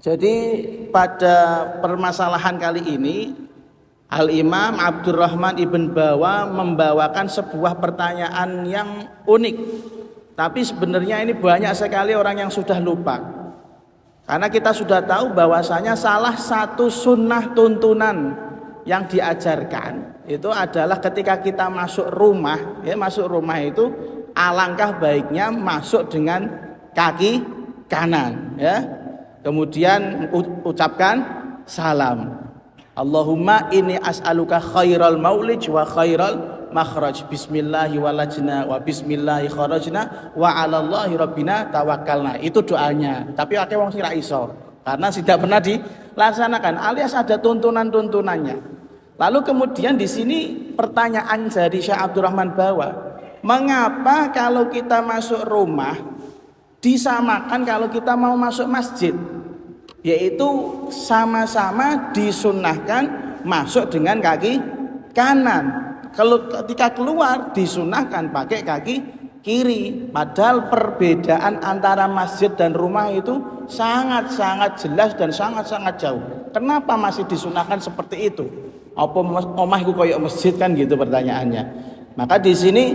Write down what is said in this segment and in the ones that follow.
Jadi pada permasalahan kali ini Al-Imam Abdurrahman Ibn Bawa membawakan sebuah pertanyaan yang unik. Tapi sebenarnya ini banyak sekali orang yang sudah lupa. Karena kita sudah tahu bahwasanya salah satu sunnah tuntunan yang diajarkan itu adalah ketika kita masuk rumah, ya, masuk rumah itu alangkah baiknya masuk dengan kaki kanan, ya. Kemudian ucapkan salam. Allahumma inni as'aluka khairal maulij wa khairal makhraj. Bismillahi walajna wa bismillahi kharajna wa 'alallahi rabbina tawakkalna. Itu doanya. Tapi akeh wong sing ra iso karena tidak pernah dilaksanakan alias ada tuntunan-tuntunannya. Lalu kemudian di sini pertanyaan dari Syekh Abdurrahman Bawa, mengapa kalau kita masuk rumah disamakan kalau kita mau masuk masjid, yaitu sama-sama disunnahkan masuk dengan kaki kanan. Kalau ketika keluar disunnahkan pakai kaki kiri. Padahal perbedaan antara masjid dan rumah itu sangat-sangat jelas dan sangat-sangat jauh. Kenapa masih disunnahkan seperti itu? Apa omahku koyok masjid kan gitu pertanyaannya. Maka di sini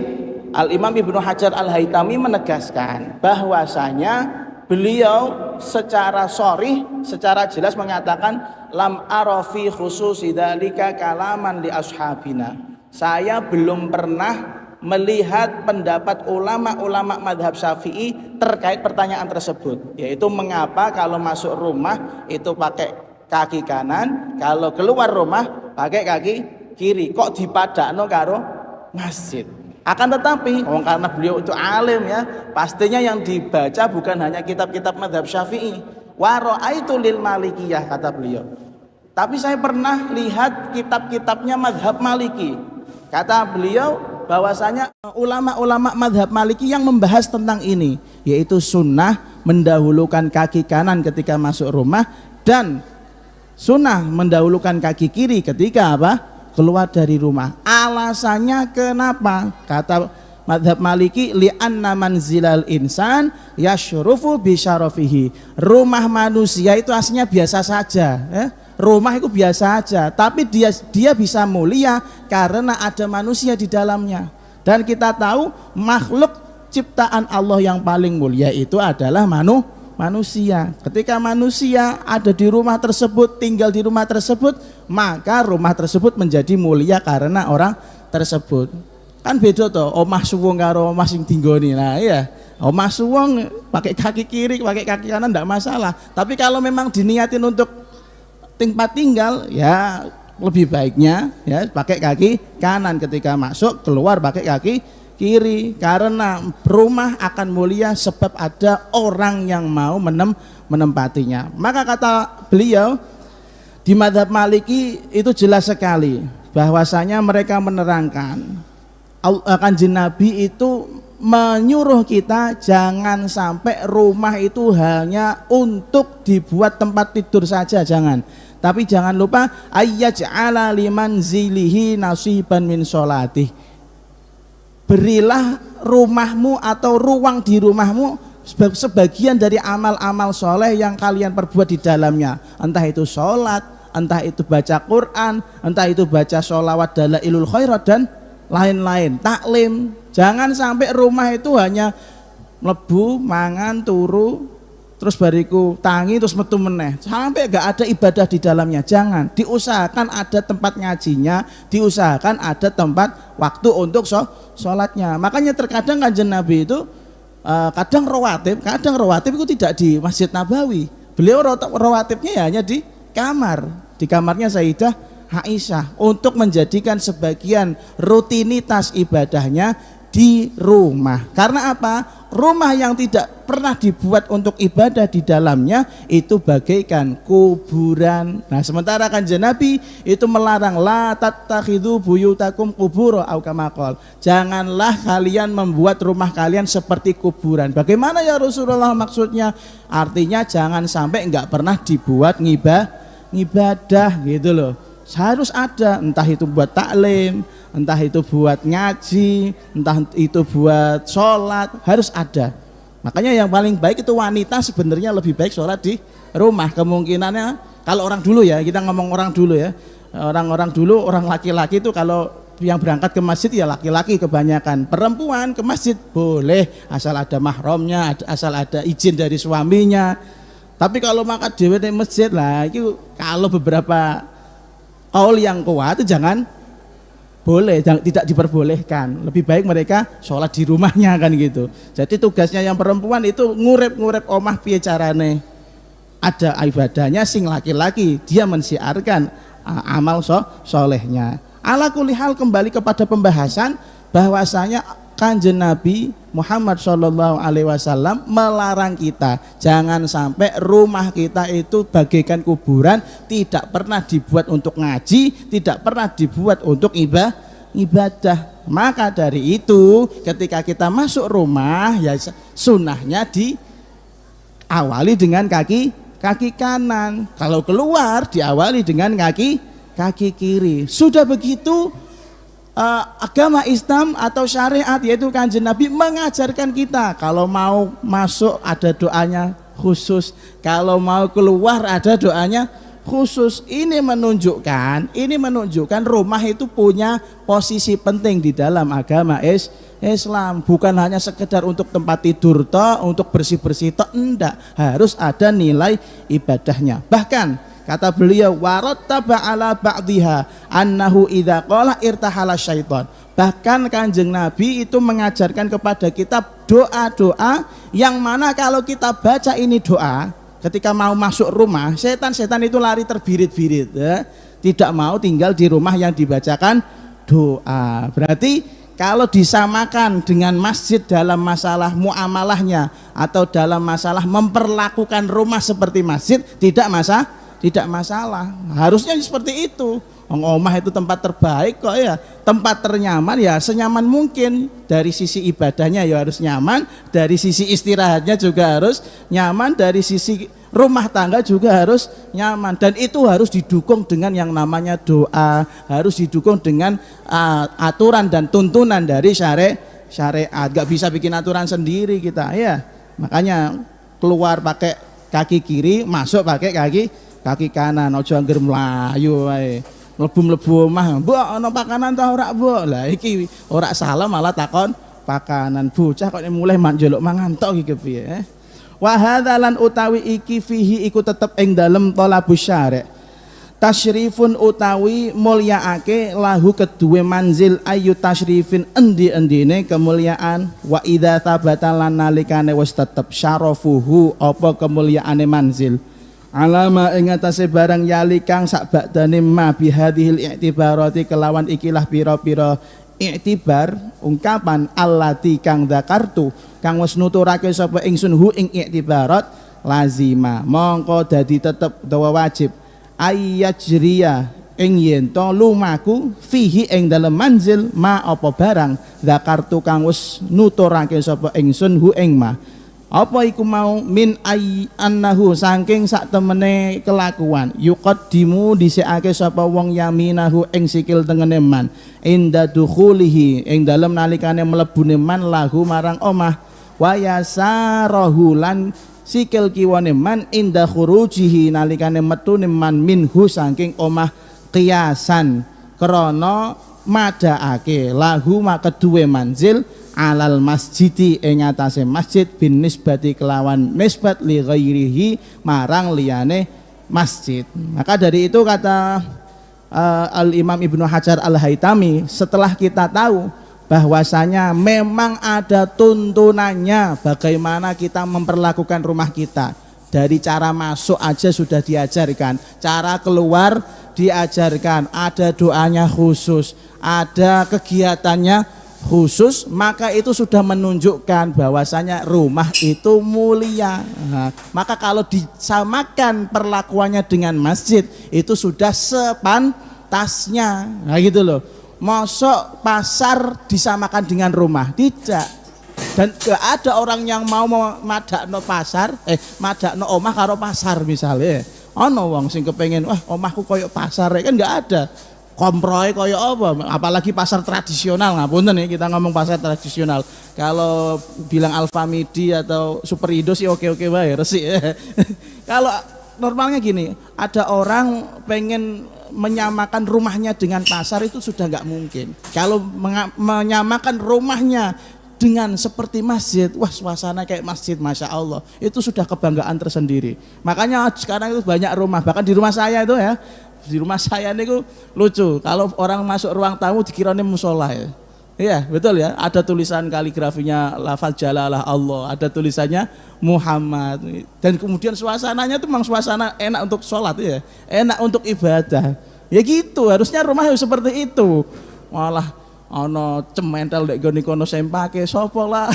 Al-Imam Ibnu Hajar Al-Haytami menegaskan bahwasanya beliau secara sharih, secara jelas mengatakan lam arafi khususi dzalika kalaman li ashabina. Saya belum pernah melihat pendapat ulama-ulama madhab Syafi'i terkait pertanyaan tersebut, yaitu mengapa kalau masuk rumah itu pakai kaki kanan, kalau keluar rumah pakai kaki kiri. Kok dipadakno karo masjid? Akan tetapi, karena beliau itu alim ya, pastinya yang dibaca bukan hanya kitab-kitab madhab Syafi'i. Wa ra'aitu lil Malikiyah, kata beliau. Tapi saya pernah lihat kitab-kitabnya madhab Maliki. Kata beliau bahwasanya ulama-ulama madhab Maliki yang membahas tentang ini, yaitu sunnah mendahulukan kaki kanan ketika masuk rumah dan sunnah mendahulukan kaki kiri ketika apa? Keluar dari rumah. Alasannya kenapa? Kata madhab Maliki, li'anna manzilal insan yashrufu bi syarafihi. Rumah manusia itu aslinya biasa saja, ya. Rumah itu biasa saja, tapi dia bisa mulia karena ada manusia di dalamnya. Dan kita tahu makhluk ciptaan Allah yang paling mulia itu adalah manusia. Ketika manusia ada di rumah tersebut, tinggal di rumah tersebut, maka rumah tersebut menjadi mulia karena orang tersebut. Kan beda toh, omah suwung karo omah sing tinggoni. Nah ya, omah suwung pakai kaki kiri, pakai kaki kanan enggak masalah. Tapi kalau memang diniatin untuk tempat tinggal, ya lebih baiknya ya pakai kaki kanan ketika masuk, keluar pakai kaki kiri, karena rumah akan mulia sebab ada orang yang mau menempatinya. Maka kata beliau di madhab Maliki itu jelas sekali bahwasanya mereka menerangkan Kanjeng Nabi itu menyuruh kita jangan sampai rumah itu hanya untuk dibuat tempat tidur saja, jangan. Tapi jangan lupa ayyaj'ala liman zilihi nasiban min sholatih. Berilah rumahmu atau ruang di rumahmu sebagian dari amal-amal soleh yang kalian perbuat di dalamnya. Entah itu sholat, entah itu baca Quran, entah itu baca sholawat dalailul khairat dan lain-lain, taklim. Jangan sampai rumah itu hanya mlebu, mangan, turu, terus bariku tangi, terus metu meneh, sampai gak ada ibadah di dalamnya. Jangan, diusahakan ada tempat ngajinya, diusahakan ada tempat waktu untuk sholatnya. Makanya terkadang Kanjeng Nabi itu kadang rawatib itu tidak di Masjid Nabawi. Beliau rawatibnya ya hanya di kamarnya Sayyidah Aisyah, untuk menjadikan sebagian rutinitas ibadahnya di rumah. Karena apa? Rumah yang tidak pernah dibuat untuk ibadah di dalamnya itu bagaikan kuburan. Nah, sementara Kanjeng Nabi itu melarang la tattakhidhu buyutakum qubura au kama qala. Janganlah kalian membuat rumah kalian seperti kuburan. Bagaimana ya Rasulullah maksudnya? Artinya jangan sampai enggak pernah dibuat ngibadah gitu loh. Harus ada, entah itu buat taklim, entah itu buat ngaji, entah itu buat sholat, harus ada. Makanya yang paling baik itu wanita sebenarnya lebih baik sholat di rumah. Kemungkinannya kalau orang dulu ya, kita ngomong orang dulu ya, orang-orang dulu, orang laki-laki itu kalau yang berangkat ke masjid ya laki-laki kebanyakan. Perempuan ke masjid boleh asal ada mahramnya, asal ada izin dari suaminya. Tapi kalau makan dewe di masjid lah, itu kalau beberapa kaul yang kuat itu jangan boleh, tidak diperbolehkan. Lebih baik mereka sholat di rumahnya kan gitu. Jadi tugasnya yang perempuan itu ngurep-ngurep omah piye carane. Ada ibadahnya, sing laki-laki dia mensiarkan amal solehnya. Ala kulli hal, kembali kepada pembahasan bahwasanya Kanjeng Nabi Muhammad SAW melarang kita jangan sampai rumah kita itu bagaikan kuburan, tidak pernah dibuat untuk ngaji, tidak pernah dibuat untuk ibadah. Maka dari itu ketika kita masuk rumah ya sunnahnya diawali dengan kaki kanan, kalau keluar diawali dengan kaki kiri. Sudah begitu agama Islam atau syariat yaitu Kanjeng Nabi mengajarkan kita kalau mau masuk ada doanya khusus, kalau mau keluar ada doanya khusus. Ini menunjukkan rumah itu punya posisi penting di dalam agama Islam, bukan hanya sekedar untuk tempat tidur toh, untuk bersih-bersih toh, enggak, harus ada nilai ibadahnya. Bahkan kata beliau, warattaba ala ba'dhiha annahu idza qala irtahala syaitan. Bahkan Kanjeng Nabi itu mengajarkan kepada kita doa-doa yang mana kalau kita baca ini doa ketika mau masuk rumah, setan-setan itu lari terbirit-birit ya. Tidak mau tinggal di rumah yang dibacakan doa. Berarti kalau disamakan dengan masjid dalam masalah muamalahnya atau dalam masalah memperlakukan rumah seperti masjid, tidak masalah, harusnya seperti itu. Omah itu tempat terbaik kok ya, tempat ternyaman ya, senyaman mungkin. Dari sisi ibadahnya ya harus nyaman, dari sisi istirahatnya juga harus nyaman, dari sisi rumah tangga juga harus nyaman. Dan itu harus didukung dengan yang namanya doa, harus didukung dengan aturan dan tuntunan dari syariat. Gak bisa bikin aturan sendiri kita ya. Makanya keluar pakai kaki kiri, masuk pakai kaki kanan, ojo angger mlayu wae. Mlebu-mlebu omah, "Mbok ana pakanan ta ora, Mbok?" Lah iki ora salah malah takon pakanan. Bocah kok mulai njaluk mangan tok iki kepiye? Wa hadzalan utawi iki fihi iku tetep ing dalem thalabus syari'. Tasyrifun utawi mulyaake lahu kedue manzil ayu tasyrifin endi-endine kemuliaan. Wa idza tsabata lan nalikane wis tetep syarafuhu apa kemuliaane manzil. Alama ing atase barang yali kang sak badane ma bihadhil i'tibarati kelawan ikilah pira-pira i'tibar ungkapan allati kang dzakartu kang wis nuturake sapa ingsun hu ing i'tibarat lazima mongko dadi tetep dawa wajib ayyajriya ing yen to lumaku fihi ing dalem manzil ma apa barang dzakartu kang wis nuturake sapa ingsun hu ing ma. Apa iku mau min annahu saking sak temene kelakuan yuqaddimu dhisikake sapa wong yaminahu ing sikil tengene man inda dukhulihi ing dalem nalikane mlebune man lahu marang omah wa yasarahu lan sikil kiwane man inda khurujihi nalikane metune man minhu saking omah qiyasan krana madhaake lahu makeduwe manzil alal masjidi ing atase masjid bin nisbati kelawan nisbat li ghairihi marang liyane masjid. Maka dari itu kata Al-Imam Ibnu Hajar Al-Haytami, setelah kita tahu bahwasanya memang ada tuntunannya bagaimana kita memperlakukan rumah kita. Dari cara masuk aja sudah diajarkan, cara keluar diajarkan, ada doanya khusus, ada kegiatannya khusus, maka itu sudah menunjukkan bahwasanya rumah itu mulia. Nah, maka kalau disamakan perlakuannya dengan masjid itu sudah sepantasnya. Nah gitu loh. Mosok pasar disamakan dengan rumah? Tidak. Dan gak ada orang yang mau madakno pasar, madakno omah karo pasar misalnya. Ono wong sing kepengen, wah omahku koyok pasar, kan gak ada. komproe kaya apa, apalagi pasar tradisional. Ngapunten ya, kita ngomong pasar tradisional. Kalau bilang Alfamidi atau Superindo sih oke-oke wae resik. Kalau normalnya gini, ada orang pengen menyamakan rumahnya dengan pasar itu sudah nggak mungkin. Kalau menyamakan rumahnya dengan seperti masjid, wah suasana kayak masjid, masya Allah, itu sudah kebanggaan tersendiri. Makanya sekarang itu banyak rumah, bahkan di rumah saya itu ya, di rumah saya ini lucu, kalau orang masuk ruang tamu dikiranya musola ya. Iya betul ya, ada tulisan kaligrafinya lafaz jalalah Allah, ada tulisannya Muhammad, dan kemudian suasananya itu memang suasana enak untuk sholat ya, enak untuk ibadah. Ya gitu, harusnya rumah harus seperti itu. Malah ono cementel dek goni kono sempake sopo lah,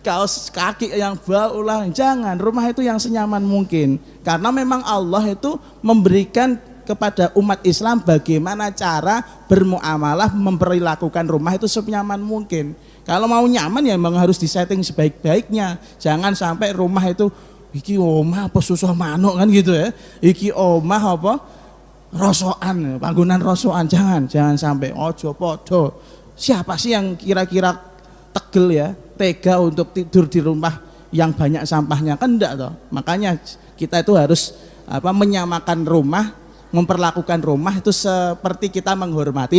kaos kaki yang bau lah. Jangan, rumah itu yang senyaman mungkin, karena memang Allah itu memberikan kepada umat Islam bagaimana cara bermuamalah, memperlakukan rumah itu senyaman mungkin. Kalau mau nyaman ya memang harus disetting sebaik-baiknya. Jangan sampai rumah itu iki omah apa susah manuk kan gitu ya. Iki omah apa rosokan, panggonan rosokan. Jangan sampai ojo podo. Siapa sih yang kira-kira tegel ya, tega untuk tidur di rumah yang banyak sampahnya? Kan enggak toh. Makanya kita itu harus menyamakan rumah, memperlakukan rumah itu seperti kita menghormati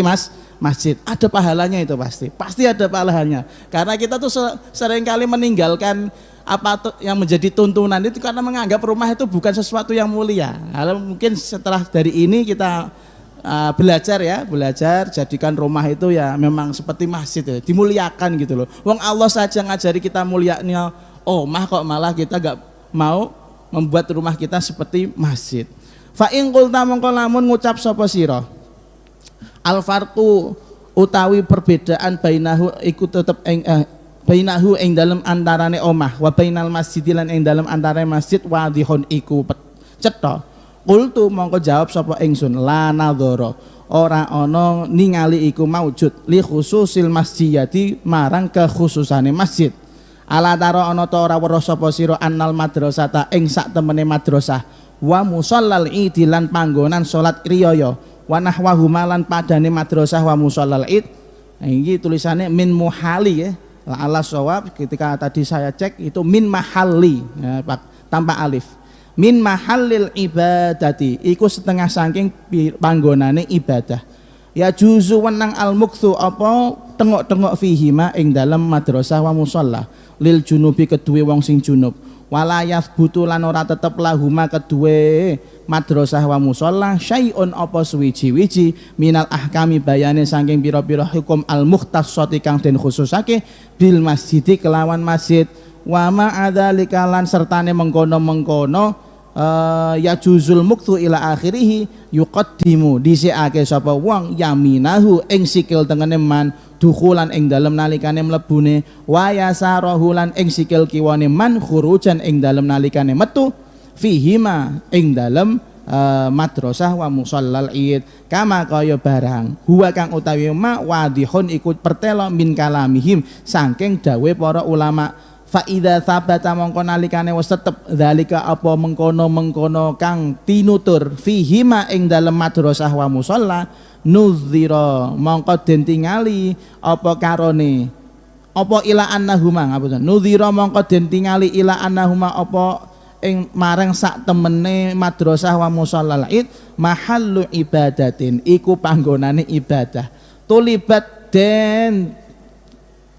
masjid. Ada pahalanya itu pasti ada pahalanya. Karena kita tuh seringkali meninggalkan apa yang menjadi tuntunan itu karena menganggap rumah itu bukan sesuatu yang mulia. Kalau mungkin setelah dari ini kita belajar jadikan rumah itu ya memang seperti masjid ya, dimuliakan gitu loh. Wong Allah saja ngajari kita mulianya omah, kok malah kita gak mau membuat rumah kita seperti masjid. Fa in qulta mongko lamun ngucap sapa sira al farqu utawi perbedaan bainahu iku tetep bainahu ing dalem antarane omah wa bainal masjid lan ing dalem antarane masjid wadihun iku cetha. Qultu mongko jawab sapa ingsun la nadhara ora ana ningali iku maujud li khususil masjidati marang kekhususane masjid. Ala tara ana ta ora weruh sapa sira annal madrasata ing sak temene madrasah wa musallal id lan panggonan salat riyaya wa nahwahu lan padane madrasah wa musallal id. Ini tulisannya min muhali ya. Ala shawab ketika tadi saya cek itu min mahalli ya, tanpa alif. Min mahallil ibadati iku setengah saking panggonane ibadah. Ya juzu wenang al mukthu apa tengok-tengok fihima ing dalam madrasah wa musalla lil junubi kedue wong sing junub. Wala yathbutu lan ora tetep lahuma kedue madrasah wa musalla syai'un apa suwiji-wiji minal ahkami bayane saking pira-pira hukum al mukhtassati kang den khususake bil masjidi kelawan masjid wa ma adzalika lan sertane mengkono-mengkono ya juzul mukthu ila akhirih yuqaddimu dhisikake sapa wong yaminahu ing sikil tengene man dukhulan ing dalem nalikane mlebune wa yasarahu lan ing sikil kiwane man khurujan ing dalem nalikane metu fihima ing dalem madrasah wa musallal id kama kaya barang huwa kang utawi ma wadihun ikut pertelo min kalamihim saking dawe para ulama. Fa idza sabata mongko nalikane wis tetep zalika apa mengkono-mengkono kang tinutur fihima ing dalem madrasah wa musalla nuzira mongko den tingali apa karone apa ila annahuma ngapunten nuzira mongko den tingali ila annahuma apa ing marang sak temene madrasah wa musalla id mahallu ibadatin iku panggonane ibadah tulibat den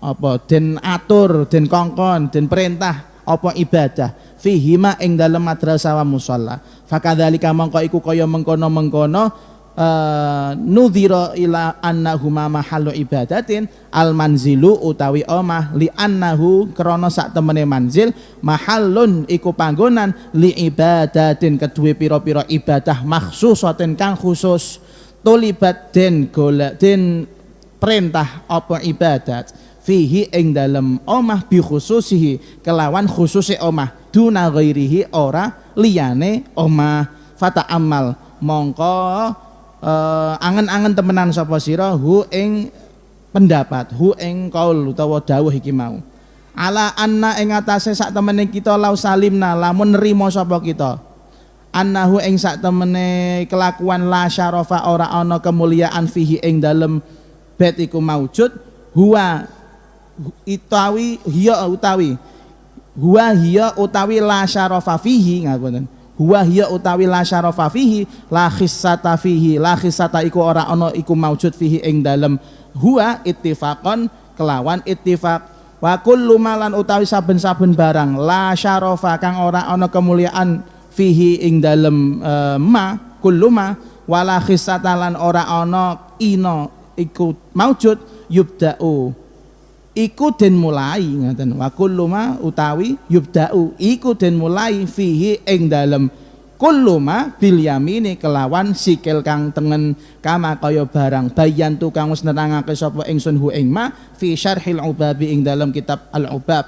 apa den atur den kongkon den perintah apa ibadah fihima ing dalem madrasah wa musalla fakadzalika mongko iku kaya mengkono-mengkono nudhira ila annahuma mahallu ibadatin al manzilu utawi omah li annahu krana sak temene manzil mahallun iku panggonan li ibadatin kedue pira-pira ibadah makhsusaten kang khusus tulibat den golek den perintah apa ibadat fihi ing dalem omah bi khususihi kelawan khususi omah duna ghairihi ora liyane omah fata amal mongko angen-angen temenan sapa sira hu ing pendapat hu ing qaul utawa dawuh iki mau ala anna ing atase sak temene kita lau salimna lamun nerima sapa kita annahu ing sak temene kelakuan la syarafa ora ana kemuliaan fihi ing dalem bet iku maujud huwa utawi la syarafa fihi ngapunten huwa hiya utawi la syarafa fihi la khissata fihi la khissata iku ora ana iku maujud fihi ing dalem huwa ittifaqan kelawan ittifaq wa kullu malan utawi saben-saben barang la syarafa kang ora ana kemuliaan fihi ing dalem ma kullu ma wala khissata lan ora ana ina iku maujud yubda'u iku den mulai ngaten wa kullu ma utawi yubda'u iku den mulai fihi ing dalem kullu ma bil yamini kelawan sikil kang tengen kama kaya barang bayan tu kang wis nerangake sapa ingsun hu ing ma fi syarhil ubabi ing dalem kitab al ubab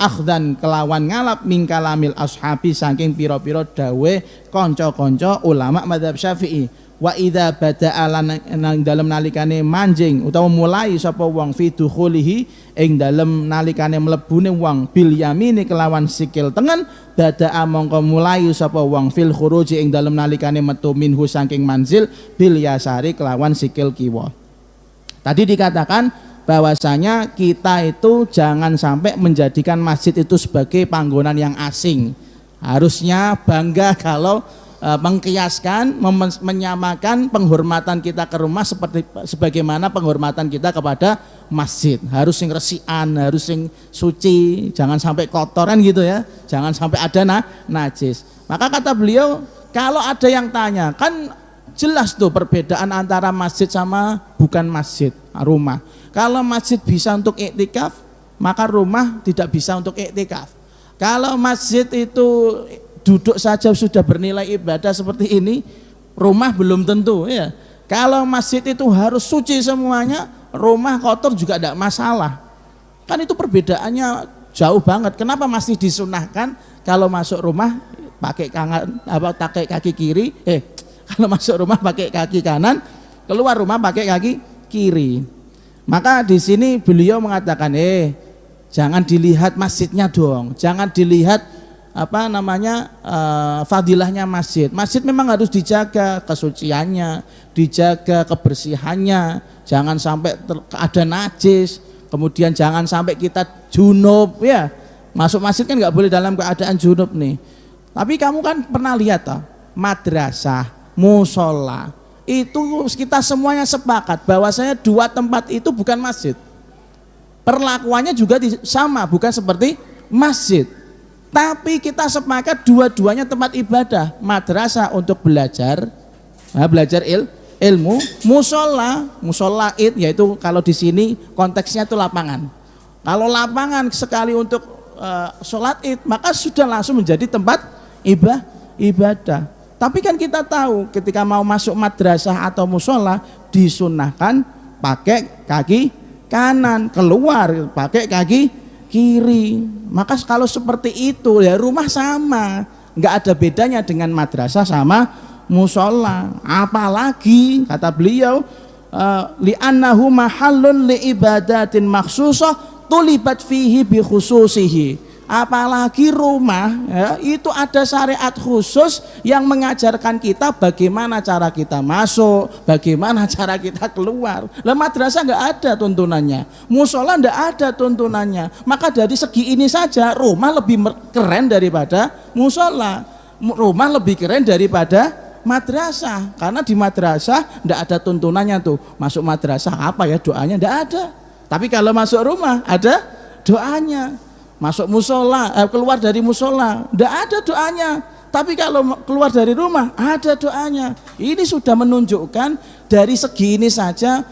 akhdan kelawan ngalap min kalamil ashabi saking pira-pira dawe kanca-kanca ulama mazhab Syafi'i wa idza bada'a lan dalem nalikane manjing utawa mulai sapa wong fi dukhulihi ing dalem nalikane mlebune wong bil yamini kelawan sikil tengen bada'a mongko mulai sapa wong fil khuruji ing dalem nalikane metu minhu saking manzil bil yasari kelawan sikil kiwa. Tadi dikatakan bahwasanya kita itu jangan sampai menjadikan masjid itu sebagai panggonan yang asing. Harusnya bangga kalau mengkiaskan, menyamakan penghormatan kita ke rumah seperti sebagaimana penghormatan kita kepada masjid. Harus yang resian, harus yang suci, jangan sampai kotoran gitu ya, jangan sampai ada najis. Maka kata beliau, kalau ada yang tanya, kan jelas tuh perbedaan antara masjid sama bukan masjid, rumah. Kalau masjid bisa untuk iktikaf, maka rumah tidak bisa untuk iktikaf. Kalau masjid itu duduk saja sudah bernilai ibadah seperti ini, rumah belum tentu ya. Kalau masjid itu harus suci semuanya, rumah kotor juga tidak masalah. Kan itu perbedaannya jauh banget. Kenapa masih disunahkan kalau masuk rumah pakai kaki kiri, kalau masuk rumah pakai kaki kanan, keluar rumah pakai kaki kiri. Maka di sini beliau mengatakan, jangan dilihat masjidnya dong, jangan dilihat fadilahnya masjid. Masjid memang harus dijaga kesuciannya, dijaga kebersihannya, jangan sampai ada najis, kemudian jangan sampai kita junub ya. Masuk masjid kan nggak boleh dalam keadaan junub nih. Tapi kamu kan pernah lihat madrasah, musola, itu kita semuanya sepakat bahwasanya dua tempat itu bukan masjid. Perlakuannya juga sama, bukan seperti masjid. Tapi kita sepakat dua-duanya tempat ibadah. Madrasah untuk belajar, belajar ilmu, musola id, yaitu kalau di sini konteksnya itu lapangan. Kalau lapangan sekali untuk sholat id, maka sudah langsung menjadi tempat ibadah. Tapi kan kita tahu ketika mau masuk madrasah atau musola disunahkan pakai kaki kanan, keluar pakai kaki kiri. Maka kalau seperti itu ya rumah sama, nggak ada bedanya dengan madrasah sama musola. Apalagi kata beliau li'annahu mahallun li'ibadatin makhsusah tulibat fihi bi khususihi. Apalagi rumah ya, itu ada syariat khusus yang mengajarkan kita bagaimana cara kita masuk, bagaimana cara kita keluar. Lah madrasah nggak ada tuntunannya, musola nggak ada tuntunannya. Maka dari segi ini saja rumah lebih keren daripada musola, rumah lebih keren daripada madrasah. Karena di madrasah nggak ada tuntunannya tuh, masuk madrasah apa ya doanya nggak ada. Tapi kalau masuk rumah ada doanya. Masuk musola, keluar dari musola, tidak ada doanya. Tapi kalau keluar dari rumah, ada doanya. Ini sudah menunjukkan dari segi ini saja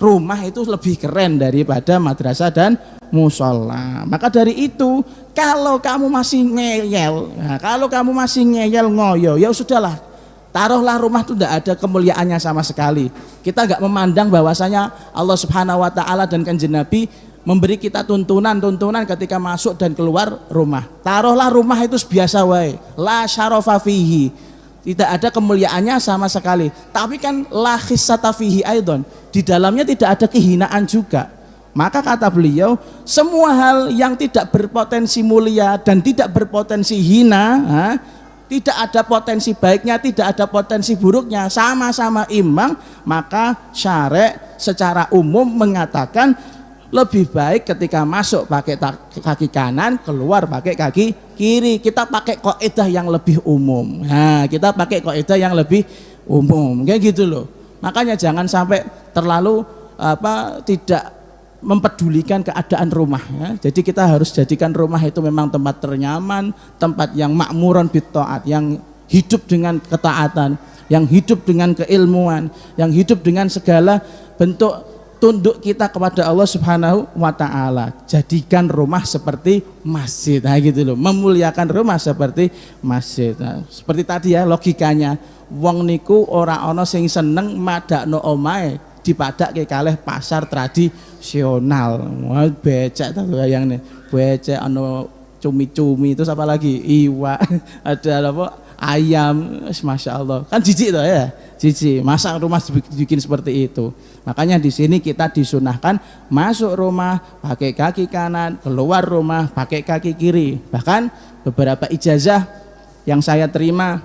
rumah itu lebih keren daripada madrasah dan musola. Maka dari itu, kalau kamu masih ngeyel, kalau kamu masih ngeyel ngoyo, ya sudahlah. Taruhlah rumah itu tidak ada kemuliaannya sama sekali. Kita nggak memandang bahwasanya Allah Subhanahu Wa Taala dan Kanjeng Nabi memberi kita tuntunan ketika masuk dan keluar rumah. Taruhlah rumah itu biasa wae, la syarafa fihi, tidak ada kemuliaannya sama sekali. Tapi kan la khissata fihi aidon, di dalamnya tidak ada kehinaan juga. Maka kata beliau, semua hal yang tidak berpotensi mulia dan tidak berpotensi hina, tidak ada potensi baiknya, tidak ada potensi buruknya, sama-sama imbang. Maka syarek secara umum mengatakan lebih baik ketika masuk pakai kaki kanan, keluar pakai kaki kiri. Kita pakai kaidah yang lebih umum. Nah, kita pakai kaidah yang lebih umum, kayak gitu loh. Makanya jangan sampai terlalu tidak mempedulikan keadaan rumah ya. Jadi kita harus jadikan rumah itu memang tempat ternyaman, tempat yang makmuron bitaat, yang hidup dengan ketaatan, yang hidup dengan keilmuan, yang hidup dengan segala bentuk tunduk kita kepada Allah Subhanahu wa taala. Jadikan rumah seperti masjid. Nah gitu loh, memuliakan rumah seperti masjid. Nah, seperti tadi ya logikanya, wong niku ora ana sing seneng madakno omahe dipadakke kalih pasar tradisional. Wah, becek ta bayangne. Becek ana cumi-cumi itu apa lagi? Iwak, ada apa? Ayam. Masya Allah. Kan jijik toh ya. Jijik. Masa rumah dibikin seperti itu. Makanya di sini kita disunahkan masuk rumah pakai kaki kanan, keluar rumah pakai kaki kiri. Bahkan beberapa ijazah yang saya terima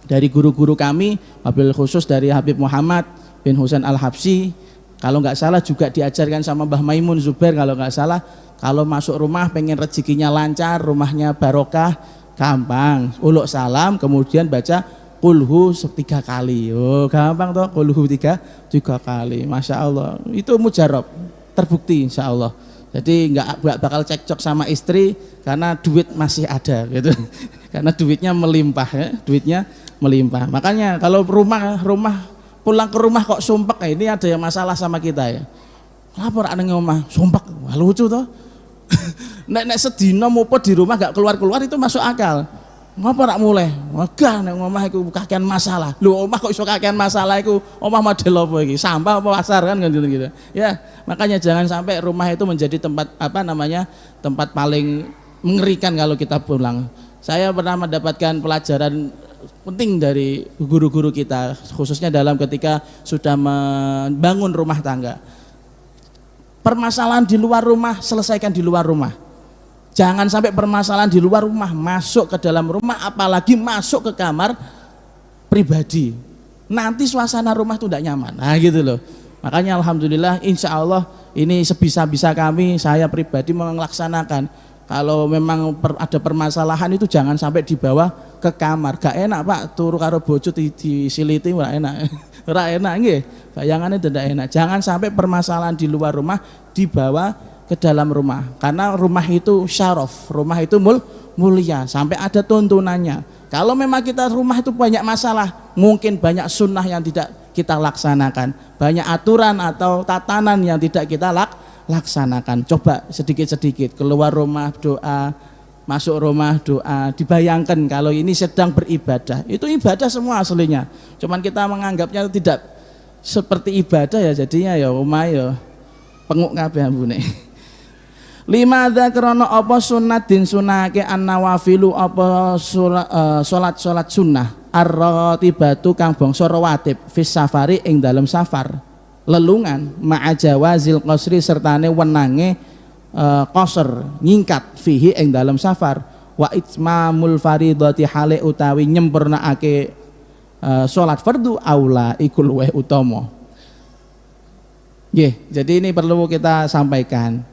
dari guru-guru kami, wabil khusus dari Habib Muhammad bin Husain Al-Habsyi, kalau nggak salah juga diajarkan sama Mbah Maimun Zubair kalau nggak salah, kalau masuk rumah pengen rezekinya lancar, rumahnya barokah, gampang, uluk salam kemudian baca kulhu 3 kali. Oh gampang toh, kulhu 3 kali. Masya Allah, itu mujarab, terbukti insya Allah. Jadi nggak bakal cekcok sama istri karena duit masih ada gitu. Karena duitnya melimpah ya, duitnya melimpah. Makanya kalau rumah pulang ke rumah kok sumpek, ini ada yang masalah sama kita ya. Kenapa ora nang omah sumpek? Wah, lucu toh. Nek sedina mupo di rumah gak keluar-keluar itu masuk akal. Ngapa ora mulai? Wagah nang omah iku kakean masalah. Lho omah kok iso kakean masalah iku? Omah model apa iki? Sampah apa pasar kan gitu. Ya, makanya jangan sampai rumah itu menjadi tempat tempat paling mengerikan kalau kita pulang. Saya pernah mendapatkan pelajaran penting dari guru-guru kita, khususnya dalam ketika sudah membangun rumah tangga. Permasalahan di luar rumah selesaikan di luar rumah. Jangan sampai permasalahan di luar rumah masuk ke dalam rumah, apalagi masuk ke kamar pribadi. Nanti suasana rumah itu tidak nyaman. Nah gitu loh. Makanya alhamdulillah insya Allah ini sebisa-bisa kami, saya pribadi melaksanakan. Kalau memang ada permasalahan itu jangan sampai dibawa ke kamar. Gak enak Pak, turu karo bojo disiliti ora enak. Ora enak nggih. Bayangannya tidak enak. Jangan sampai permasalahan di luar rumah dibawa ke dalam rumah. Karena rumah itu syaraf, rumah itu mulia, sampai ada tuntunannya. Kalau memang kita rumah itu banyak masalah, mungkin banyak sunnah yang tidak kita laksanakan, banyak aturan atau tatanan yang tidak kita laksanakan. Coba sedikit-sedikit keluar rumah doa, masuk rumah doa. Dibayangkan kalau ini sedang beribadah, itu ibadah semua aslinya. Cuman kita menganggapnya tidak seperti ibadah ya, jadinya ya omah ya penguk kabeh ambune. Limadza krana apa sunat din sunahake an-nawafilu apa salat sunnah ar-ratibatu kang bangsa rawatib fis safari ing dalam safar lelungan ma'a jawazil qasri sertane wenange qasr nyingkat fihi ing dalam safar wa itmamul faridati hale utawi nyempurnakake salat fardu aula iku luweh utama. Nggih, jadi ini perlu kita sampaikan.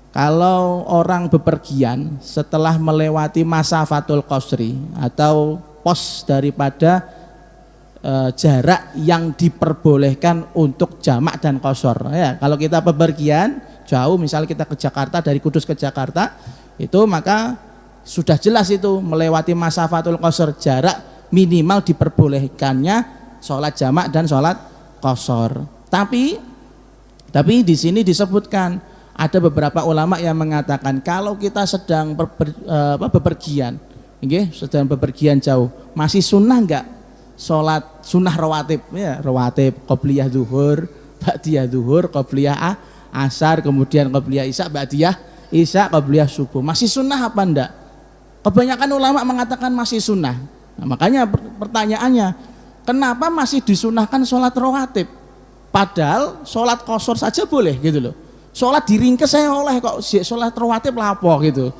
Kalau orang bepergian setelah melewati masa fatul qasri atau pos daripada jarak yang diperbolehkan untuk jamak dan qasar ya, kalau kita bepergian jauh, misalnya kita ke Jakarta, dari Kudus ke Jakarta itu, maka sudah jelas itu melewati masa fatul qasar, jarak minimal diperbolehkannya sholat jamak dan sholat qasar. Tapi di sini disebutkan ada beberapa ulama yang mengatakan kalau kita sedang bepergian, sedang bepergian jauh, masih sunnah enggak sholat sunnah rawatib ya, rawatib qobliyah zuhur, ba'diyah zuhur, qobliyah asar, kemudian qobliyah isya, ba'diyah isya, qobliyah subuh, masih sunnah apa enggak? Kebanyakan ulama mengatakan masih sunnah. Nah, makanya pertanyaannya, kenapa masih disunahkan sholat rawatib? Padahal sholat qasar saja boleh gitu loh. Sholat diringkes saya oleh kok sholat rawatib lapo gitu.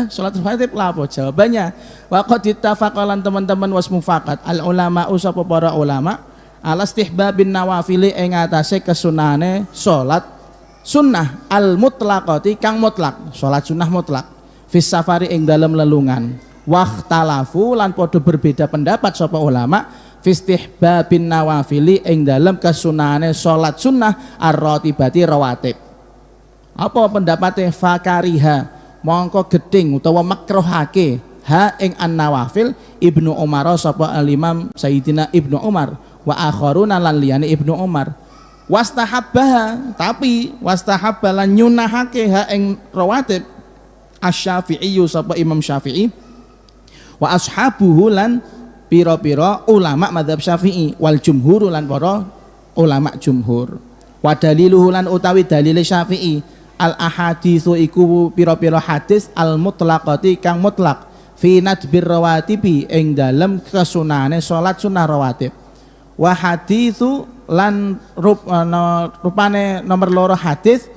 Sholat rawatib lapo? Jawabannya waqad ittafaqalan teman-teman was mufakat al ulama usapa para ulama ala istihbabin nawafili ing atase kesunahane sholat sunnah al mutlaqati kang mutlak, sholat sunnah mutlak fis safari ing dalam lelungan. Wahtalafu lan podo berbeda pendapat sapa ulama fistihbabin nawafili ing dalam kesunahane sholat sunnah ar-ratibati rawatib. Apa pendapatnya? Fakariha mongko geding utawa makruhake ha ing an-nawafil Ibnu Umar sapa al-Imam Sayyidina Ibnu Umar wa akharuna lan liyane Ibnu Umar. Wastahabbaha tapi wastahabba lan nyunahake ha ing rawatib Asy-Syafi'i sapa Imam Syafi'i wa ashabuhu lan pira-pira ulama mazhab Syafi'i wal jumhur lan para ulama jumhur. Wa daliluhu lan utawi dalile Syafi'i al ahaditsu iku pira-pira hadis al mutlaqati kang mutlak fi nadbir rawatibi ing dalem kesunahane salat sunah rawatib. Wa haditsu lan rupane nomor loro hadis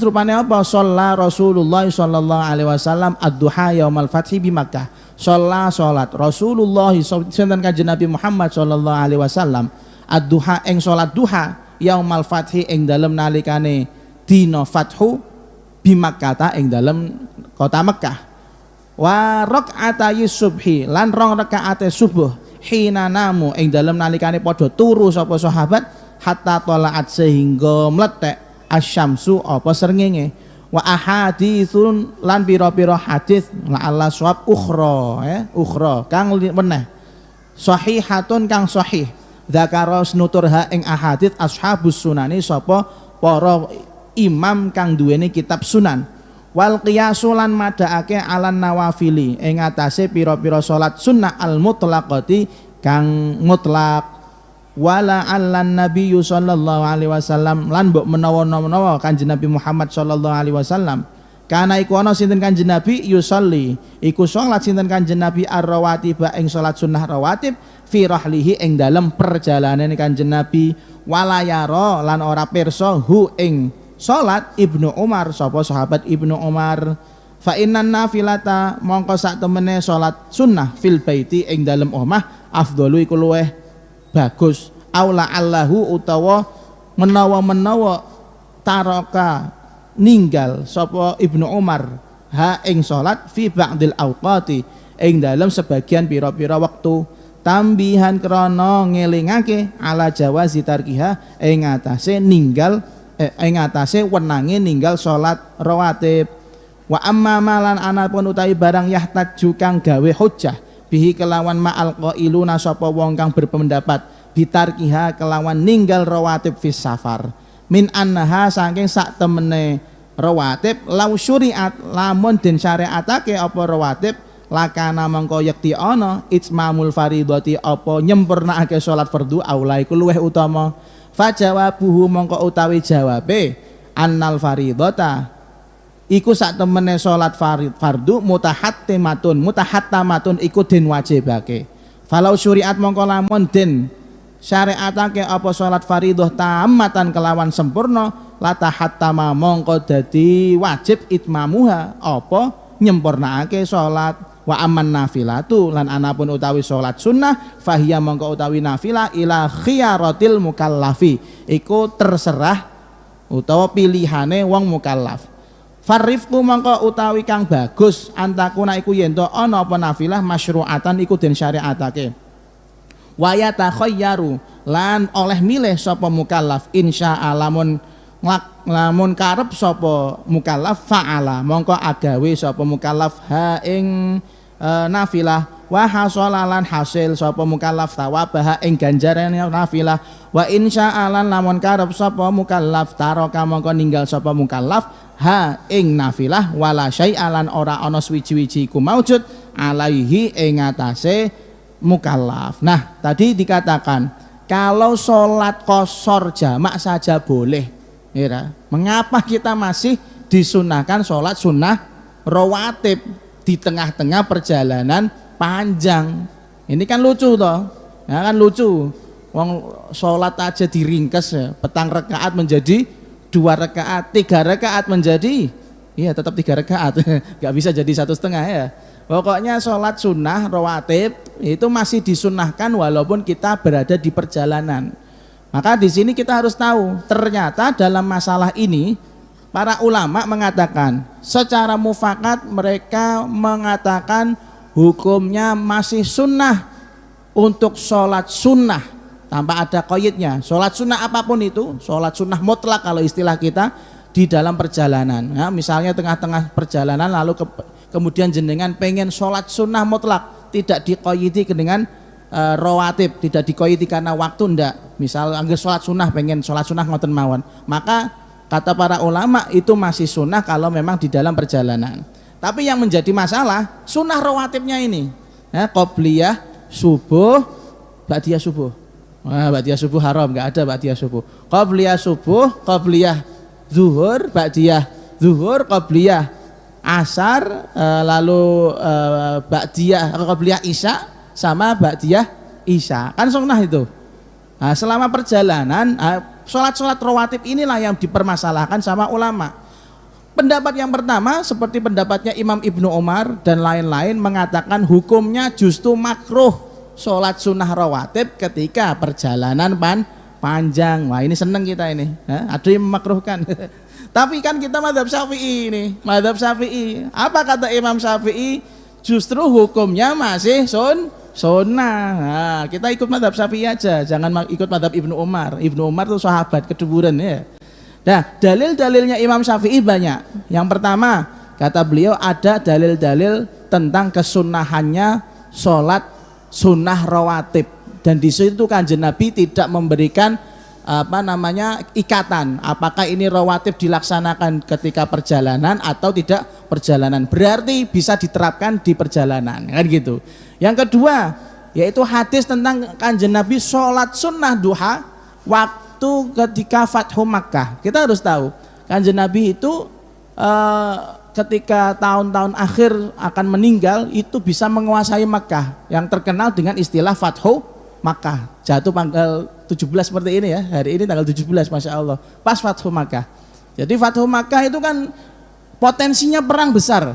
rupane apa? Shalla Rasulullah sallallahu alaihi wasallam ad-duha yaumal fathi bi Makkah. Salat Rasulullah sinten Kanjeng Nabi Muhammad sallallahu alaihi wasallam ad-duha ing salat duha yaumal fathi ing dalem nalikane dina fathu bi Makkah ing dalem kota Mekah. Wa rakaatay subhi lan rong rakaate subuh hina namu ing dalem nalikane padha turu sapa sahabat hatta talaat sehingga mletek asyamsu apa srengenge. Wa ahaditsun lan pira-pira hadis la Allah suwab ukhra kang meneh sahihatun kang sahih dzakara nuturha ing ahadits ashabus sunani sapa para imam kang duweni kitab sunan. Wal qiyasu lan madhaake alan nawafili ing atase pira-pira salat sunnah al mutlaqati kang mutlak. Wala allan nabiyyu sallallahu alaihi wasallam lan mbok menawa-menawa Kanjeng Nabi Muhammad sallallahu alaihi wasallam kana iku ana sinten Kanjeng Nabi yusolli iku salat sinten Kanjeng Nabi ar-rawatib ing salat sunnah rawatib fi rahlihi ing dalem perjalanan Kanjeng Nabi wala yara lan ora pirsa hu ing salat Ibnu Umar sapa sahabat Ibnu Umar. Fa innan nafilata mongko sak temene salat sunnah fil baiti ing dalem omah afdalu iku luweh bagus aula allahu utawa menawa taraka ninggal sapa Ibnu Umar ha ing salat fi ba'dil awqati ing dalem sebagian pira-pira wektu tambihan krana ngelingake ala jawazi tarkiha ing atase ninggal ing atase wenange ninggal salat rawatib. Wa amma malan anapun utawi barang yahtaju kang gawe hujjah bihi kelawan ma'al qailuna sapa wong kang berpendapat bitarkiha kelawan ninggal rawatib fis safar min annaha saking sak temene rawatib lau syuriat lamun den syariatake apa rawatib lakana mengko yekti ana itmamul faridati apa nyempurnakake salat fardu aula iku luweh utama. Fajawabuhu mongko utawi jawabe annal faridata iku sak temene salat fardu mutahattamatun iku den wajibake. Falau syariat mongko lamun den syariatake apa salat fardhu tamatan kelawan sempurna latahattama mongko dadi wajib itmamuha apa nyempurnakake salat. Wa amman nafilatu lan anapun utawi salat sunnah fahiya mongko utawi nafilah ila khiyaratil mukallafi iku terserah utawa pilihane wong mukallaf. Farifku mongko utawi kang bagus antakuna iku yen to ana apa nafilah masyru'atan iku den syariatake. Wa yatakhayyaru lan oleh milih sapa mukallaf insya'a lamun karep sapa mukallaf fa'ala mongko agawe sapa mukallaf ha ing nafilah wa hasolalan hasil sapa mukallaf thawabaha ing ganjarane nafilah wa insya'alan lamun karep sapa mukallaf taraka mongko ninggal sapa mukallaf ha ing nafilah wala syai'alan ora ana swiji-wiji ku maujud alaihi ing atase mukallaf. Nah, tadi dikatakan kalau sholat qashar jamak saja boleh. Ya, mengapa kita masih disunahkan sholat sunnah rawatib di tengah-tengah perjalanan panjang? Ini kan lucu toh, ya kan lucu. Wong sholat aja diringkes ya, petang rakaat menjadi 2 rakaat, 3 rakaat menjadi, iya tetap 3 rakaat, nggak bisa jadi 1,5 ya. Pokoknya sholat sunnah rawatib itu masih disunahkan walaupun kita berada di perjalanan. Maka di sini kita harus tahu, ternyata dalam masalah ini para ulama mengatakan secara mufakat, mereka mengatakan hukumnya masih sunnah untuk sholat sunnah tanpa ada qaidnya. Sholat sunnah apapun itu, sholat sunnah mutlak kalau istilah kita, di dalam perjalanan ya, misalnya tengah-tengah perjalanan lalu kemudian jenengan pengen sholat sunnah mutlak, tidak diqaidi dengan rawatib, tidak diqaidi karena waktu, ndak, misal angger sholat sunnah pengen sholat sunnah ngoten mawon, maka kata para ulama itu masih sunnah kalau memang di dalam perjalanan. Tapi yang menjadi masalah sunnah rawatibnya ini ya, qobliyah subuh, ba'diyah subuh. Ba'diyah subuh haram, nggak ada ba'diyah subuh. Qobliyah subuh, qobliyah zuhur, ba'diyah zuhur, qobliyah asar, lalu ba'diyah qobliyah isya sama ba'diyah isya. Kan sunnah itu. Nah, selama perjalanan sholat-sholat rawatib inilah yang dipermasalahkan sama ulama. Pendapat yang pertama seperti pendapatnya Imam Ibnu Umar dan lain-lain mengatakan hukumnya justru makruh sholat sunnah rawatib ketika perjalanan panjang. Wah ini seneng kita ini, ada yang memakruhkan. Tapi kan kita mazhab Syafi'i ini, mazhab Syafi'i. Apa kata Imam Syafi'i? Justru hukumnya masih sunnah. Nah, kita ikut mazhab Syafi'i aja, jangan ikut mazhab Ibnu Umar. Ibnu Umar itu sahabat keduburan ya. Nah, dalil-dalilnya Imam Syafi'i banyak. Yang pertama, kata beliau ada dalil-dalil tentang kesunahannya sholat sunnah rawatib. Dan di situ Kanjeng Nabi tidak memberikan ikatan. Apakah ini rawatib dilaksanakan ketika perjalanan atau tidak perjalanan. Berarti bisa diterapkan di perjalanan, kan gitu. Yang kedua, yaitu hadis tentang Kanjeng Nabi sholat sunnah duha waktu ketika Fathu Makkah. Kita harus tahu Kanjeng Nabi itu ketika tahun-tahun akhir akan meninggal itu bisa menguasai Makkah yang terkenal dengan istilah Fathu Makkah. Jatuh tanggal 17 seperti ini ya, hari ini tanggal 17, Masya Allah, pas Fathu Makkah. Jadi Fathu Makkah itu kan potensinya perang besar,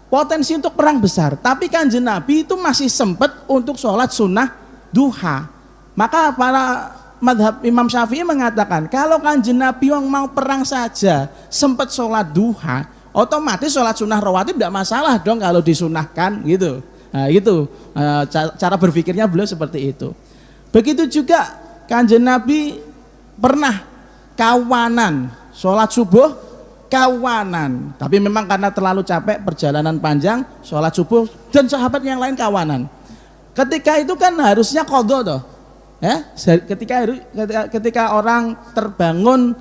potensi untuk perang besar, tapi Kanjeng Nabi itu masih sempat untuk sholat sunnah duha. Maka para madhab Imam Syafi'i mengatakan kalau Kanjeng Nabi yang mau perang saja sempat sholat duha, otomatis sholat sunnah rawatib tidak masalah dong kalau disunahkan gitu. Nah itu cara berpikirnya beliau seperti itu. Begitu juga Kanjeng Nabi pernah kawanan sholat subuh, kawanan, tapi memang karena terlalu capek perjalanan panjang sholat subuh dan sahabat yang lain kawanan. Ketika itu kan harusnya qadha toh ya, ketika orang terbangun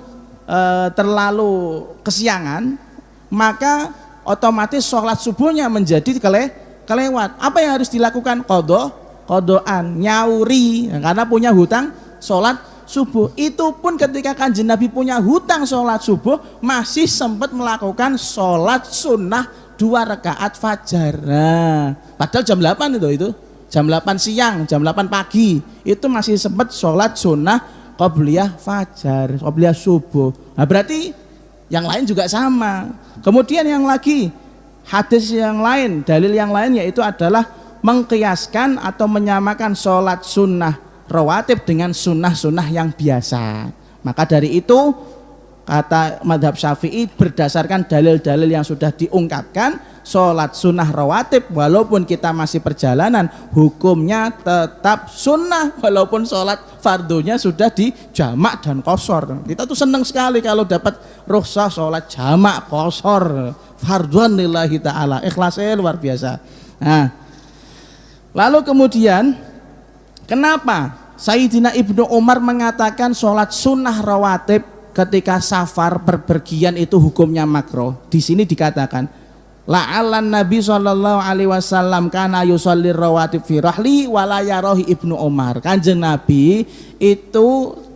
terlalu kesiangan, maka otomatis sholat subuhnya menjadi kelewat. Apa yang harus dilakukan? Qadhaan, nyauri, karena punya hutang sholat subuh. Itu pun ketika Kanjeng Nabi punya hutang sholat subuh masih sempat melakukan sholat sunnah 2 rakaat fajar. Nah, padahal jam 8 itu jam 8 siang, jam 8 pagi itu masih sempat sholat sunnah qobliyah fajar, qobliyah subuh. Nah, berarti yang lain juga sama. Kemudian yang lagi hadis yang lain, dalil yang lain yaitu adalah mengkiaskan atau menyamakan sholat sunnah rawatib dengan sunnah-sunnah yang biasa. Maka dari itu kata madhab Syafi'i berdasarkan dalil-dalil yang sudah diungkapkan, sholat sunnah rawatib walaupun kita masih perjalanan hukumnya tetap sunnah walaupun sholat fardunya sudah dijamak dan qashar. Kita tuh senang sekali kalau dapat rukhsah sholat jamak qashar fardhuan lillahi ta'ala, ikhlasnya luar biasa. Nah, lalu kemudian kenapa Sayyidina Ibnu Umar mengatakan sholat sunnah rawatib ketika safar berpergian itu hukumnya makruh? Di sini dikatakan la'allan Nabi sallallahu alaihi wasallam kana yusallir rawatib fi rahli wa la yarahi Ibnu Umar. Kanjeng Nabi itu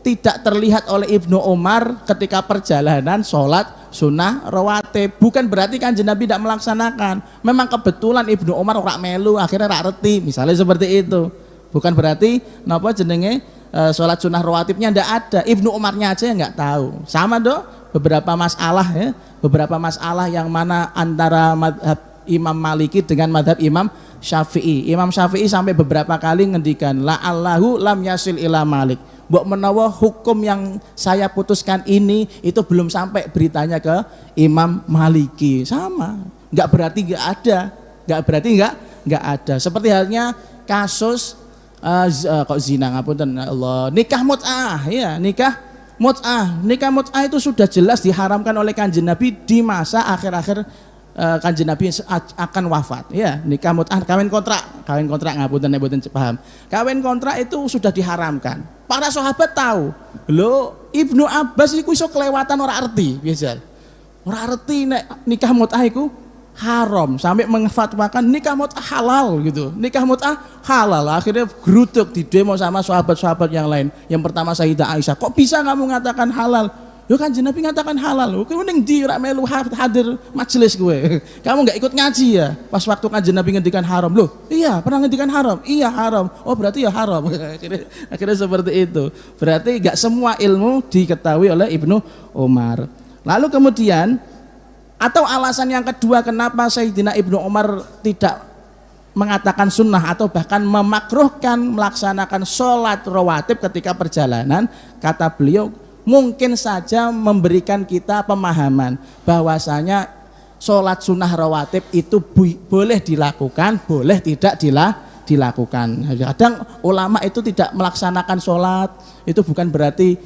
tidak terlihat oleh Ibnu Umar ketika perjalanan sholat sunnah rawatib. Bukan berarti Kanjeng Nabi tidak melaksanakan, memang kebetulan Ibnu Umar ora melu akhirnya ora reti, misalnya seperti itu. Bukan berarti napa jenenge sholat sunnah rawatibnya ndak ada. Ibnu Umarnya aja nggak tahu. Sama dong beberapa masalah ya, beberapa masalah yang mana antara madhab Imam Maliki dengan madhab Imam Syafi'i. Imam Syafi'i sampai beberapa kali ngendikan la'allahu lam yasil ila Malik. Mbok menawa hukum yang saya putuskan ini itu belum sampai beritanya ke Imam Maliki. Sama, nggak berarti nggak ada, nggak berarti nggak ada. Seperti halnya kasus kok zina ngapunten Allah, nikah mut'ah ya, nikah mut'ah itu sudah jelas diharamkan oleh Kanjeng Nabi di masa akhir-akhir Kanjeng Nabi akan wafat ya. Nikah mut'ah, kawin kontrak ngapunten nek mboten paham. Kawin kontrak itu sudah diharamkan. Para sahabat tahu. Lho, Ibnu Abbas iku iso kelewatan ora arti, biasa. Ora arti nek nikah mut'ah iku haram, sampai menfatwakan nikah mut'ah halal gitu. Nikah mut'ah halal. Akhirnya geruduk di demo sama sahabat-sahabat yang lain. Yang pertama Sayyidah Aisyah, kok bisa kamu mengatakan halal? Yo kan Nabi ngatakan halal. Kowe ning ndi ora melu hadir majelis kowe. Kamu enggak ikut ngaji ya? Pas waktu Kanjeng Nabi ngendikan haram. Loh, iya, pernah ngendikan haram? Iya, haram. Oh, berarti ya haram. akhirnya seperti itu. Berarti enggak semua ilmu diketahui oleh Ibnu Umar. Lalu kemudian atau alasan yang kedua kenapa Sayyidina Ibnu Umar tidak mengatakan sunnah atau bahkan memakruhkan melaksanakan sholat rawatib ketika perjalanan, kata beliau mungkin saja memberikan kita pemahaman bahwasanya sholat sunnah rawatib itu boleh dilakukan, boleh tidak dilakukan. Kadang ulama itu tidak melaksanakan sholat itu bukan berarti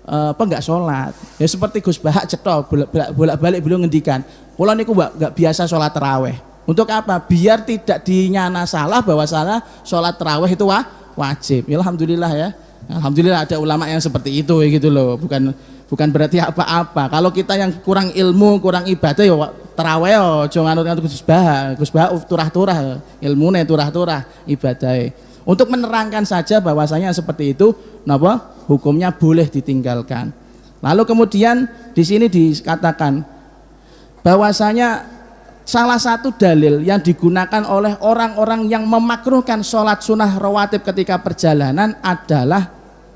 enggak sholat. Ya seperti Gus Bahak cetok bolak-balik beliau ngendikan, kula niku enggak biasa sholat tarawih. Untuk apa? Biar tidak dinyana salah bahwa salah sholat tarawih itu wajib. Ya, alhamdulillah ya. Alhamdulillah ada ulama yang seperti itu gitu loh. Bukan berarti apa-apa. Kalau kita yang kurang ilmu, kurang ibadah ya tarawih ya aja nganut Gus Bahak. Gus Bahak turah-turah ilmune turah-turah ibadah. Untuk menerangkan saja bahwasanya seperti itu, napa? Hukumnya boleh ditinggalkan. Lalu kemudian di sini dikatakan bahwasanya salah satu dalil yang digunakan oleh orang-orang yang memakruhkan sholat sunnah rawatib ketika perjalanan adalah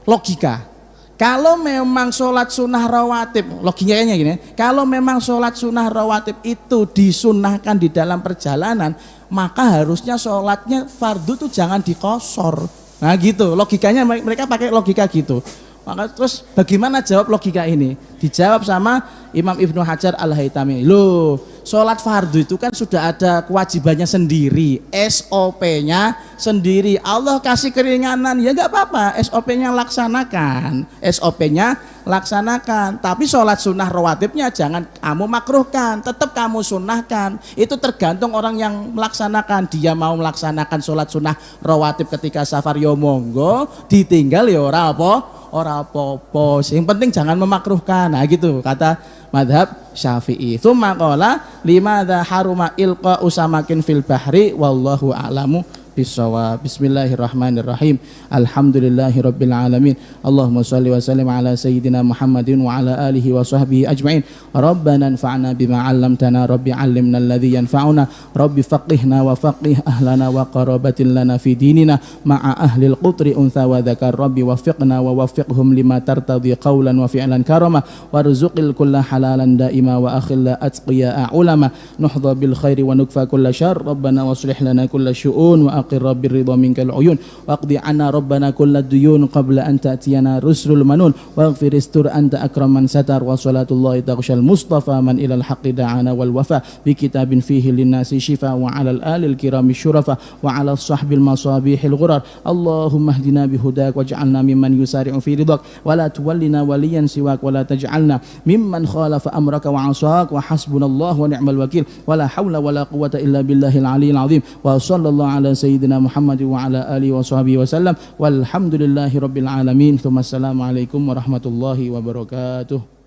logika. Kalau memang sholat sunnah rawatib, logikanya gini, kalau memang sholat sunnah rawatib itu disunnahkan di dalam perjalanan, maka harusnya sholatnya fardu itu jangan dikosor. Nah gitu, logikanya mereka pakai logika gitu. Maka terus bagaimana jawab logika ini? Dijawab sama Imam Ibnu Hajar Al-Haytami. Loh, sholat fardu itu kan sudah ada kewajibannya sendiri, SOP-nya sendiri. Allah kasih keringanan, ya nggak apa-apa, SOP-nya laksanakan, SOP-nya laksanakan. Tapi sholat sunnah rawatibnya jangan kamu makruhkan, tetap kamu sunnahkan. Itu tergantung orang yang melaksanakan. Dia mau melaksanakan sholat sunnah rawatib ketika safar ya monggo, ditinggal ya ora apa-apa. Yang penting jangan memakruhkan. Nah gitu kata madhab Syafi'i. Tsumma qala limadza haruma ilqa usamakin fil bahri wallahu a'lamu bisawab. Bismillahirrahmanirrahim. Alhamdulillahirabbil alamin. Allahumma shalli wa sallim ala sayyidina Muhammadin wa ala alihi wa sahbihi ajma'in. Rabbana anfa'na bima 'allamtana, rabbi 'allimna alladhi yanfa'una, rabbi faqihna wa faqih ahlana wa qarabatin lana fi dinina ma'a ahli al-qutri untha wa dzakar, rabbi waffiqna wa waffiqhum lima tartadi qawlan wa fi'lan karama warzuqil kulla halalan daima wa akhilla atqiya ulama nuhdha bil khairi wa nukfa kulla syarr, rabbana waslih lana kulla syu'un wa aqir rabbir ridha minkal uyun waqdi anna rabbana kulla duyun qabla an ta'tiyana rusrul manun waghfir istur anta akraman satar wa salatullahi taghshal mustafa man ilal haqqi da'ana wal wafa bi kitabin fihi linnasi shifa wa 'alal alil kirami syurafa wa 'alal sahbil masabihil ghurar. Allahumma hdina bihudak waj'alna mimman yusari'u fi ridak wa la tuwallina waliyan siwak wa la taj'alna mimman khalafa amraka wa 'asak wa hasbunallahu wa ni'mal wakil wa la hawla wa la quwwata illa billahil aliyyil azim wa sallallahu ala sayyidina Muhammad wa ala alihi wa sahbihi wasallam walhamdulillahi rabbil alamin. Assalamualaikum warahmatullahi wabarakatuh.